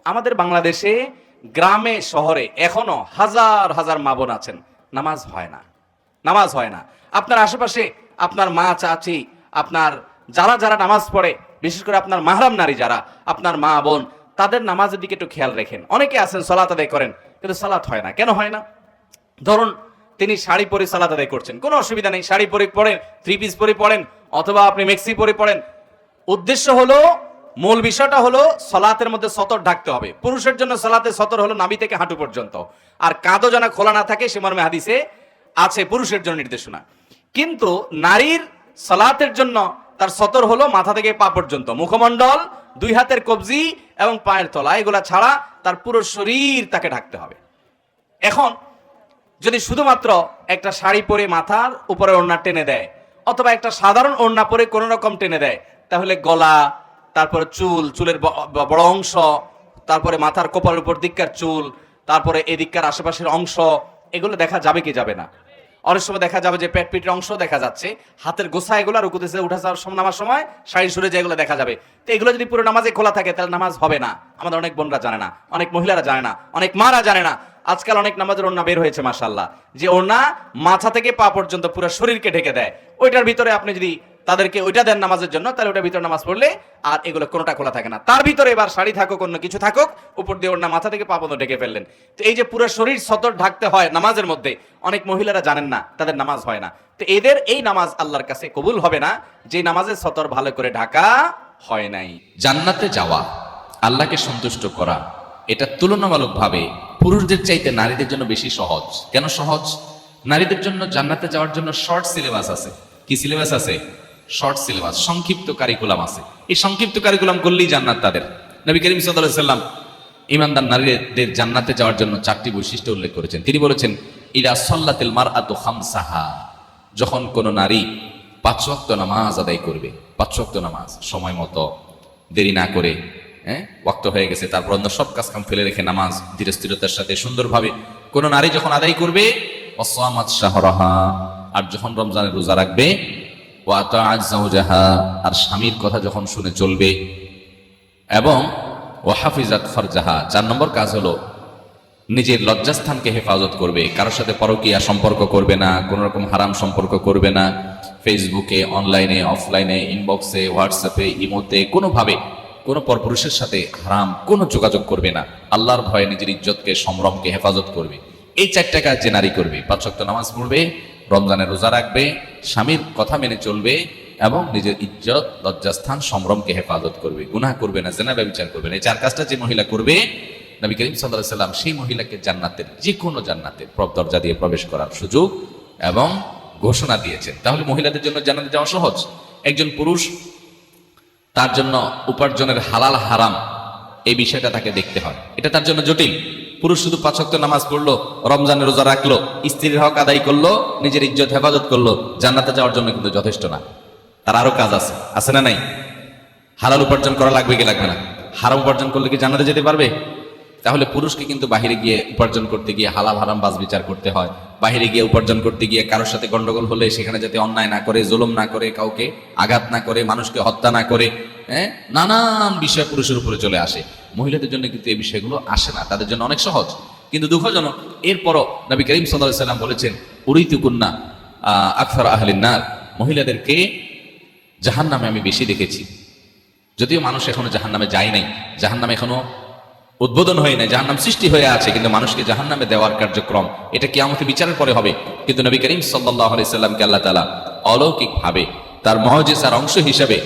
আমাদের বাংলাদেশে গ্রামে শহরে এখনো হাজার হাজার মা বোন আছেন, নামাজ হয় না, নামাজ হয় না। আপনার আশেপাশে আপনার মা চাচি, আপনার যারা যারা নামাজ পড়ে, বিশেষ করে আপনার মাহরাম নারী যারা, আপনার মা বোন, তাদের নামাজের দিকে একটু খেয়াল রাখেন। অনেকে আছেন সালাত আদায় করেন, কিন্তু সালাত হয় না। কেন হয় না? ধরুন তিনি শাড়ি পরে সালাত আদায় করছেন, কোনো অসুবিধা নেই, শাড়ি পরে পড়েন, থ্রি পিস পরে পড়েন, অথবা আপনি মেক্সি পরে পড়েন। উদ্দেশ্য হলো, মূল বিষয়টা হলো সলাতের মধ্যে সতর ঢাকতে হবে। পুরুষের জন্য সলাতের সতর হলো নাভি থেকে হাঁটু পর্যন্ত, আর কাঁধও যেন খোলা না থাকে, সে মর্মে হাদিসে আছে পুরুষের জন্য নির্দেশনা। কিন্তু নারীর সলাতের জন্য তার সতর হলো মাথা থেকে পা পর্যন্ত, মুখমণ্ডল, দুই হাতের কবজি এবং পায়ের তলা, এগুলা ছাড়া তার পুরো শরীর তাকে ঢাকতে হবে। এখন যদি শুধুমাত্র একটা শাড়ি পরে মাথার উপরে ওড়না টেনে দেয়, অথবা একটা সাধারণ ওড়না পরে কোনো রকম টেনে দেয়, তাহলে গলা, তারপরে চুল, চুলের বড় অংশ, তারপরে মাথার কোপার উপর দিককার চুল, তারপরে এদিককার আশেপাশের অংশ, এগুলো দেখা যাবে কি যাবে না? অনেক সময় দেখা যাবে যে পেট পিটের অংশ দেখা যাচ্ছে, হাতের গোছা, এগুলো রুকুতেছে উঠা যাওয়ার নামার সময় শাড়ি সরে যায়, এগুলো দেখা যাবে। তো এগুলো যদি পুরো নামাজে খোলা থাকে তাহলে নামাজ হবে না। আমাদের অনেক বোনরা জানে না, অনেক মহিলারা জানে না, অনেক মারা জানে না। আজকাল অনেক নামাজের ওড়না বের হয়েছে মাশাআল্লাহ, যে ওড়না মাথা থেকে পা পর্যন্ত পুরো শরীরকে ঢেকে দেয়। ওইটার ভিতরে আপনি যদি তাদেরকে ওইটা দেন নামাজের জন্য, তাহলে ওইটার ভিতরে নামাজ পড়লে আর এগুলো কোনোটা খোলা থাকে না। তার ভিতরে এবার শাড়ি থাকুক, অন্য কিছু থাকুক, উপর দিয়ে ওড়না মাথা থেকে পা পর্যন্ত ঢেকে ফেললেন। তো এই যে পুরো শরীর সতর ঢাকতে হয় নামাজের মধ্যে, অনেক মহিলারা জানেন না, তাদের নামাজ হয় না। তো এদের এই নামাজ আল্লাহর কাছে কবুল হবে না, যে নামাজের সতর ভালো করে ঢাকা হয় নাই। জান্নাতে যাওয়া, আল্লাহকে সন্তুষ্ট করা, এটা তুলনামূলকভাবে পুরুষদের চাইতে নারীদের জন্য বেশি সহজ। কেন সহজ? নারীদের জন্য জান্নাতে যাওয়ার জন্য শর্ট সিলেবাস আছে। কি সিলেবাস আছে? শর্ট সিলেবাস, সংক্ষিপ্ত কারিকুলাম আছে। এই সংক্ষিপ্ত কারিকুলাম করলেই জান্নাত তাদের। নবী করিম সাল্লাল্লাহু আলাইহি সাল্লাম ঈমানদার নারীদের জান্নাতে যাওয়ার জন্য 4টি বৈশিষ্ট্য উল্লেখ করেছেন। তিনি বলেছেন, ইদা সাল্লাতিল মারআতু খামসাহা, যখন কোন নারী 5 ওয়াক্ত নামাজ আদায় করবে, 5 ওয়াক্ত নামাজ সময় মতো, দেরি না করে, ওয়াক্ত হয়ে গেছে তারপর অন্য সব কাজ কাম ফেলে রেখে নামাজ ধীর স্থিরতার সাথে সুন্দরভাবে কোন নারী যখন আদায় করবে, ওয়াসামাত শাহরাহা, আর যখন রমজানের রোজা রাখবে, ওয়া আতাআত যাওজাহা, আর স্বামীর কথা যখন শুনে চলবে, এবং ওয়া হাফিজাত ফারজাহা, 4 নম্বর কাজ হলো নিজের লজ্জাস্থানকে হেফাজত করবে, কারোর সাথে পরকীয়া সম্পর্ক করবে না, কোন রকম হারাম সম্পর্ক করবে না, ফেসবুকে, অনলাইনে, অফলাইনে, ইনবক্সে, হোয়াটসঅ্যাপে, ইমোতে কোনোভাবে কোনো পরপুরুষের সাথে হারাম কোনো যোগাযোগ করবে না, আল্লাহর ভয়ে নিজের ইজ্জতকে, সম্ভ্রমকে হেফাজত করবে। এই 4টা কাজ যে নারী করবে, 5 ওয়াক্ত নামাজ পড়বে, রমজানের রোজা রাখবে, স্বামীর কথা মেনে চলবে, এবং নিজের ইজ্জত, লজ্জাস্থান, সম্ভ্রমকে হেফাজত করবে, গুনাহ করবে না, জিনা ব্যভিচার করবে না, এই 4 কাজটা যে মহিলা করবে, নবী করিম সাল্লাল্লাহু আলাইহি সাল্লাম সেই মহিলাকে জান্নাতের যে কোনো জান্নাতের দরজা দিয়ে প্রবেশ করার সুযোগ এবং ঘোষণা দিয়েছেন। তাহলে মহিলাদের জন্য জান্নাতে যাওয়া সহজ। একজন পুরুষ, তার জন্য উপার্জনের হালাল হারাম এই বিষয়টা তাকে দেখতে হয়, এটা তার জন্য জটিল। পুরুষ শুধু 5 ওয়াক্ত নামাজ পড়লো, রমজানের রোজা রাখলো, স্ত্রীর হক আদায় করলো, নিজের ইজ্জত হেফাজত করলো, জান্নাতে যাওয়ার জন্য কিন্তু যথেষ্ট না। তার আরো কাজ আছে, আছে না নাই? হালাল উপার্জন করা লাগবে কি লাগবে না? হারাম উপার্জন করলে কি জান্নাতে যেতে পারবে? তাহলে পুরুষকে কিন্তু বাহিরে গিয়ে উপার্জন করতে গিয়ে হালাল হারাম বাজ বিচার করতে হয়। বাহিরে গিয়ে উপার্জন করতে গিয়ে কারোর সাথে গন্ডগোল হলে সেখানে যাতে অন্যায় না করে, জুলুম না করে, কাউকে আঘাত না করে, মানুষকে হত্যা না করে, নানান বিষয় পুরুষের উপরে চলে আসে। মহিলাদের জন্য কিন্তু এই বিষয়গুলো আসে না, তাদের জন্য অনেক সহজ। কিন্তু দুঃখজনক, এরপরও নবী করিম সাল্লাল্লাহু আলাইহি সাল্লাম বলেছেন, উরিতু কুন্না আকসার আহলিন নার, মহিলাদেরকে জাহান্নামে আমি বেশি দেখেছি। যদিও মানুষ এখনো জাহান্নামে যায় নাই, জাহান্নামে এখনো উদ্বোধন হয়ে নাই, জাহান্নাম সৃষ্টি হয়ে আছে, কিন্তু মানুষকে জাহান্নামে দেওয়ার কার্যক্রম এটা কিয়ামতের বিচারের পরে হবে। কিন্তু নবী করিম সাল্লাল্লাহু আলাইহি সাল্লামকে আল্লাহ তাআলা অলৌকিকভাবে তার মুজিজার অংশ হিসেবে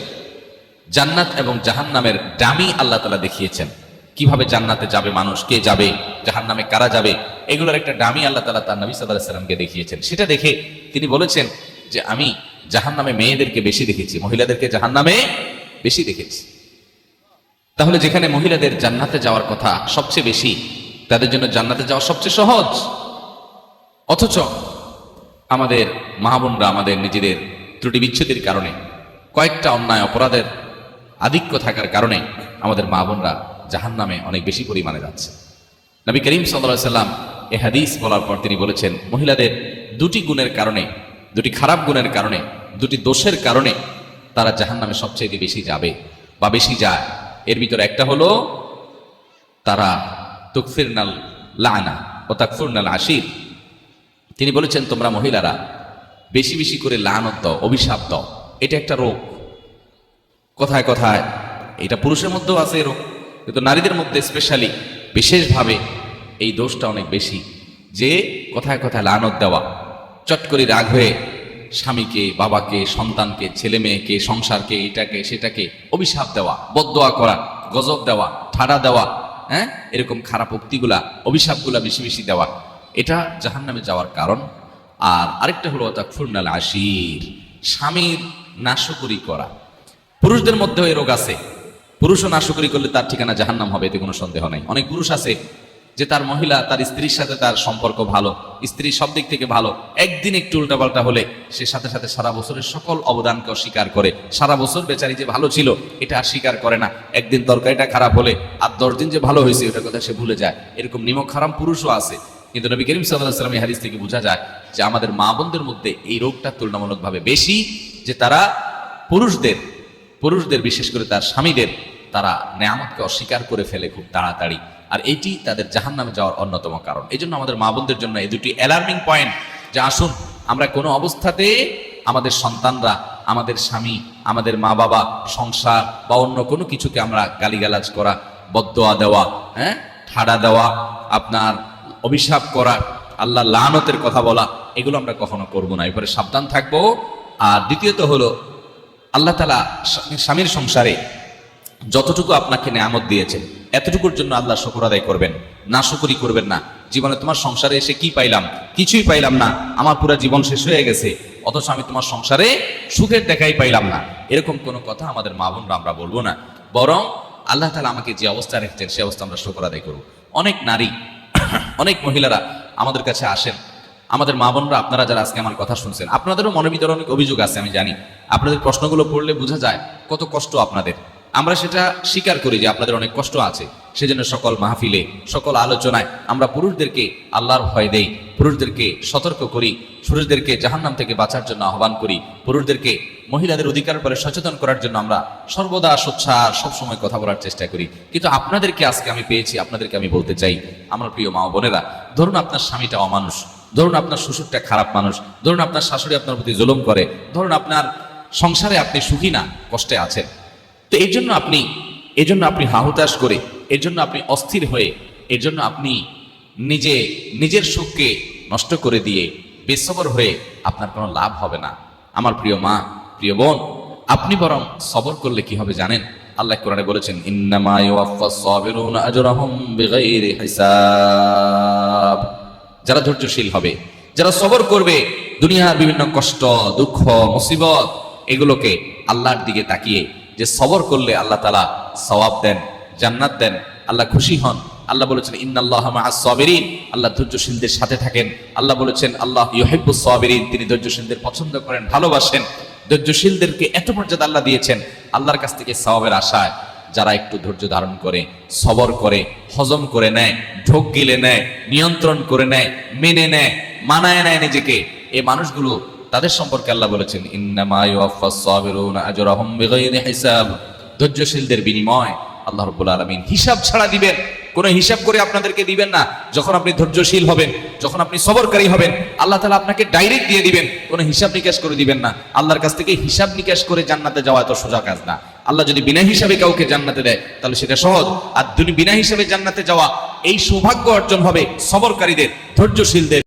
জান্নাত এবং জাহান্নামের ডামি আল্লাহ তাআলা দেখিয়েছেন। কিভাবে জান্নাতে যাবে মানুষ, কে যাবে, জাহান্নামে কারা যাবে, এগুলোর একটা ডামি আল্লাহ তাআলা তার নবী সাল্লাল্লাহু আলাইহি সাল্লামকে দেখিয়েছেন। সেটা দেখে তিনি বলেছেন যে আমি জাহান্নামে মেয়েদেরকে বেশি দেখেছি, মহিলাদেরকে জাহান্নামে বেশি দেখেছি। তাহলে যেখানে মহিলাদের জান্নাতে যাওয়ার কথা সবচেয়ে বেশি, তাদের জন্য জান্নাতে যাওয়া সবচেয়ে সহজ, অথচ আমাদের মা বোনরা আমাদের নিজেদের ত্রুটি বিচ্ছুতির কারণে, কয়েকটা অন্যায় অপরাধের আধিক্য থাকার কারণে আমাদের মা বোনরা জাহান্নামে অনেক বেশি পরিমাণে যাচ্ছে। নবী করিম সাল্লাল্লাহু আলাইহি সাল্লাম এই হাদিস বলার পর তিনি বলেছেন, মহিলাদের 2টি গুণের কারণে, 2টি খারাপ গুণের কারণে, 2টি দোষের কারণে তারা জাহান্নামে সবচেয়ে বেশি যাবে বা বেশি যায়। এর ভিতরে একটা হলো তারা তুকফিরনাল লানা ও তাকফুরনাল আশির। তিনি বলেছেন তোমরা মহিলারা বেশি বেশি করে লানত দাও, অভিশাপ দাও। এটা একটা রোগ। কথায় কথায় এটা পুরুষের মধ্যেও আছে রোগ, কিন্তু নারীদের মধ্যে স্পেশালি বিশেষভাবে এই দোষটা অনেক বেশি, যে কথায় কথায় লানত দেওয়া, চট করে রাগ হয়ে স্বামীকে, বাবাকে, সন্তানকে, ছেলে মেয়েকে, সংসারকে, এটাকে সেটাকে অভিশাপ দেওয়া, বদদোয়া করা, গজব দেওয়া, ঠাড়া দেওয়া, হ্যাঁ, এরকম খারাপ উক্তিগুলা, অভিশাপগুলা বেশি বেশি দেওয়া, এটা জাহান্নামে যাওয়ার কারণ। আর আরেকটা হলো তাকফুরনাল আশির, স্বামীর নাশকরি করা। পুরুষদের মধ্যেও এই রোগ আছে। পুরুষও নাশকরি করলে তার ঠিকানা জাহান্নাম হবে, এতে কোনো সন্দেহ নাই। অনেক পুরুষ আছে যে তার মহিলা, তার স্ত্রীর সাথে তার সম্পর্ক ভালো, স্ত্রী সব দিক থেকে ভালো, একদিন একটু উল্টাপাল্টা হলে সে সাথে সাথে সারা বছরের সকল অবদানকে অস্বীকার করে। সারা বছর বেচারি যে ভালো ছিল এটা আর স্বীকার করে না। একদিন তরকারিটা খারাপ হলে আর 10 দিন যে ভালো হয়েছে ওটার কথা সে ভুলে যায়। এরকম নিমক হারাম পুরুষও আছে। কিন্তু নবী করিম সাল্লাল্লাহু আলাইহি ওয়াসাল্লাম এই হাদিস থেকে বোঝা যায় যে আমাদের মা বোনদের মধ্যে এই রোগটা তুলনামূলকভাবে বেশি, যে তারা পুরুষদের বিশেষ করে তার স্বামীদের, তারা নেয়ামতকে অস্বীকার করে ফেলে খুব তাড়াতাড়ি। আর এইটি তাদের জাহান্নামে যাওয়ার অন্যতম কারণ। এই জন্য আমাদের মা বোনদের জন্য এই দুটি অ্যালার্মিং পয়েন্ট, যে আসুন আমরা কোনো অবস্থাতে আমাদের সন্তানরা, আমাদের স্বামী, আমাদের মা বাবা, সংসার বা অন্য কোনো কিছুকে আমরা গালিগালাজ করা, বদদোয়া দেওয়া, হ্যাঁ, ঠাড়া দেওয়া, আপনার অভিশাপ করা, আল্লাহ লানতের কথা বলা, এগুলো আমরা কখনো করব না। এরপরে সাবধান থাকবো। আর দ্বিতীয়ত হলো আল্লাহ তাআলা স্বামীর সংসারে যতটুকু আপনাকে নেয়ামত দিয়েছেন এতটুকুর জন্য আল্লাহ শুকর আদায় করবেন, নাশকরি করবেন না। জীবনে তোমার সংসারে এসে কি পাইলাম? কিছুই পাইলাম না, আমার পুরো জীবন শেষ হয়ে গেছে, অথচ আমি তোমার সংসারে সুখের দেখাই পাইলাম না, এরকম কোনো কথা আমাদের মা বোনরা আমরা বলবো না। বরং আল্লাহ তাআলা আমাকে যে অবস্থা রেখেছেন সে অবস্থা আমরা শুকর আদায় করব। অনেক নারী, অনেক মহিলারা আমাদের কাছে আসেন, আমাদের মা বোনরা, আপনারা যারা আজকে আমার কথা শুনছেন, আপনাদেরও মনের ভিতরে অনেক অভিযোগ আছে, আমি জানি। আপনাদের প্রশ্নগুলো পড়লে বোঝা যায় কত কষ্ট আপনাদের। আমরা সেটা স্বীকার করি যে আপনাদের অনেক কষ্ট আছে। সেজন্য সকল মাহফিলে, সকল আলোচনায় আমরা পুরুষদেরকে আল্লাহর ভয় দেই, পুরুষদেরকে সতর্ক করি, পুরুষদেরকে জাহান্নাম থেকে বাঁচার জন্য আহ্বান করি, পুরুষদেরকে মহিলাদের অধিকার পরে সচেতন করার জন্য আমরা সর্বদা সোচ্চার সবসময় কথা বলার চেষ্টা করি। কিন্তু আপনাদেরকে আজকে আমি পেয়েছি, আপনাদেরকে আমি বলতে চাই, আমার প্রিয় মা বোনেরা, ধরুন আপনার স্বামীটা অমানুষ, ধরুন আপনার শ্বশুরটা খারাপ মানুষ, ধরুন আপনার শাশুড়ি আপনার প্রতি জুলুম করে, ধরুন আপনার সংসারে আপনি সুখী না, কষ্টে আছেন। তো এই জন্য আপনি হাহুতাশ করে, এর জন্য আপনি অস্থির হয়ে, এর জন্য আপনি নিজের সুখকে নষ্ট করে দিয়ে বেসবর হয়ে আপনার কোনো লাভ হবে না। আমার প্রিয় মা, প্রিয় বোন, আপনি বরং সবর করলে কি হবে জানেন? আল্লাহ কোরআনে বলেছেন, ইন্নামা ইউওয়াফাস সাবিরুনা আজরাহুম বিগাইরি হিসাব। যারা ধৈর্যশীল হবে, যারা সবর করবে, দুনিয়ার বিভিন্ন কষ্ট, দুঃখ, মুসিবত, এগুলোকে আল্লাহর দিকে তাকিয়ে, যে সবর করলে আল্লাহ তাআলা সওয়াব দেন, জান্নাত দেন, আল্লাহ খুশি হন। আল্লাহ বলেছেন ইন্নাল্লাহা মাআস সাবিরিন, আল্লাহ ধৈর্যশীলদের সাথে থাকেন। আল্লাহ বলেছেন আল্লাহ ইউহিব্বুস সাবিরিন, তিনি ধৈর্যশীলদের পছন্দ করেন, ভালোবাসেন। ধৈর্যশীলদেরকে এত মর্যাদা আল্লাহ দিয়েছেন আল্লাহর কাছ থেকে সওয়াবের আশায়। যারা একটু ধৈর্য ধারণ করে, সবর করে, হজম করে নেয়, ঢোক গিলে নেয়, নিয়ন্ত্রণ করে নেয়, মেনে নেয়, মানায় নেয় নিজেকে, এই মানুষগুলো, তাদের সম্পর্কে আল্লাহ বলেছেন ইন্নামা ইউওয়াফাস সাবিরুনা আজরাহুম বিগাইরি হিসাব। ধৈর্যশীলদের বিনিময় আল্লাহ রাব্বুল আলামিন হিসাব ছাড়া দিবেন। কোনো হিসাব করে আপনাদেরকে দিবেন না। যখন আপনি ধৈর্যশীল হবেন, যখন আপনি সবরকারী হবেন, আল্লাহ তাআলা আপনাকে ডাইরেক্ট দিয়ে দিবেন, কোনো হিসাব নিকাশ করে দিবেন না। আল্লাহর কাছ থেকে হিসাব নিকাশ করে জান্নাতে যাওয়া এত সোজা কাজ না। আল্লাহ যদি বিনা হিসাবে কাউকে জান্নাতে দেয় তাহলে সেটা সহজ। আর বিনা হিসাবে জান্নাতে যাওয়া, এই সৌভাগ্য অর্জন হবে সবরকারীদের, ধৈর্যশীলদের।